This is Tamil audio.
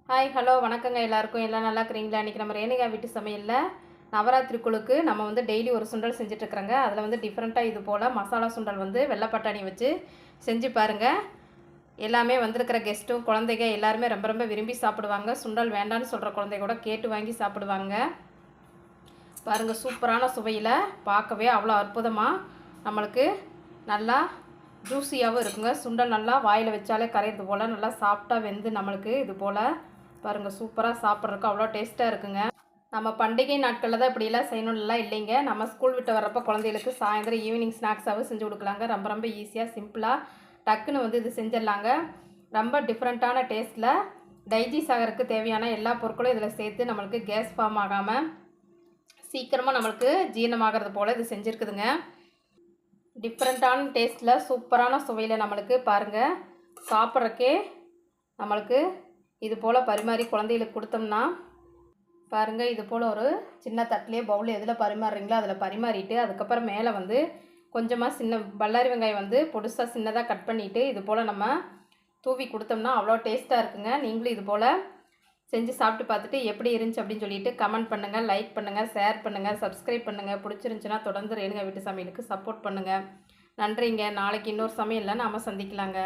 ஹாய் ஹலோ வணக்கங்க எல்லாருக்கும். எல்லாம் நல்லா இருக்கிறீங்களா? இன்றைக்கி நம்ம ரேணுகா வீட்டு சமையலில் நவராத்திரி குழுக்கு நம்ம வந்து டெய்லி ஒரு சுண்டல் செஞ்சிட்ருக்குறோங்க. அதில் வந்து டிஃப்ரெண்ட்டாக இது போல் மசாலா சுண்டல் வந்து வெள்ளை பட்டாணி வச்சு செஞ்சு பாருங்கள். எல்லாமே வந்திருக்கிற கெஸ்ட்டும் குழந்தைங்க எல்லாருமே ரொம்ப ரொம்ப விரும்பி சாப்பிடுவாங்க. சுண்டல் வேண்டான்னு சொல்கிற குழந்தை கூட கேட்டு வாங்கி சாப்பிடுவாங்க. பாருங்கள், சூப்பரான சுவையில் பார்க்கவே அவ்வளோ அற்புதமாக நம்மளுக்கு நல்லா ஜூஸியாகவும் இருக்குங்க. சுண்டல் நல்லா வாயில் வச்சாலே கரையிறது போல் நல்லா சாஃப்டாக வெந்து நம்மளுக்கு இது போல் பாருங்கள் சூப்பராக சாப்பிட்றதுக்கு அவ்வளோ டேஸ்ட்டாக இருக்குங்க. நம்ம பண்டிகை நாட்களில் தான் இப்படிலாம் செய்யணும்லாம் இல்லைங்க. நம்ம ஸ்கூல் விட்டு வரப்போ குழந்தைகளுக்கு சாயந்தரம் ஈவினிங் ஸ்நாக்ஸாகவும் செஞ்சு கொடுக்கலாங்க. ரொம்ப ரொம்ப ஈஸியாக சிம்பிளாக டக்குன்னு வந்து இது செஞ்சிடலாங்க. ரொம்ப டிஃப்ரெண்ட்டான டேஸ்ட்டில் டைஜஸ்ட் ஆகிறதுக்கு தேவையான எல்லா பொருட்களும் இதில் சேர்த்து நம்மளுக்கு கேஸ் ஃபார்ம் ஆகாமல் சீக்கிரமாக நம்மளுக்கு ஜீரணமாகிறது போல் இது செஞ்சுருக்குதுங்க. டிஃப்ரெண்ட்டான டேஸ்ட்டில் சூப்பரான சுவையில் நம்மளுக்கு பாருங்கள் சாப்பிட்றக்கே நம்மளுக்கு இது போல் பரிமாறி குழந்தைகளுக்கு கொடுத்தோம்னா பாருங்கள், இது போல் ஒரு சின்ன தட்டிலே பவுல் எதில் பரிமாறுறீங்களோ அதில் பரிமாறிட்டு அதுக்கப்புறம் மேலே வந்து கொஞ்சமாக சின்ன பல்லாரி வெங்காயம் வந்து பொடுசாக சின்னதாக கட் பண்ணிவிட்டு இது போல் நம்ம தூவி கொடுத்தோம்னா அவ்வளோ டேஸ்ட்டாக இருக்குங்க. நீங்களும் இது போல் செஞ்சு சாப்பிட்டு பார்த்துட்டு எப்படி இருந்துச்சு அப்படின்னு சொல்லிட்டு கமெண்ட் பண்ணுங்கள், லைக் பண்ணுங்கள், ஷேர் பண்ணுங்கள், சப்ஸ்கிரைப் பண்ணுங்கள். பிடிச்சிருந்துச்சின்னா தொடர்ந்து ரேணுகா வீட்டு சமையலுக்கு சப்போர்ட் பண்ணுங்கள். நன்றிங்க. நாளைக்கு இன்னொரு சமையலில் நாம் சந்திக்கலாங்க.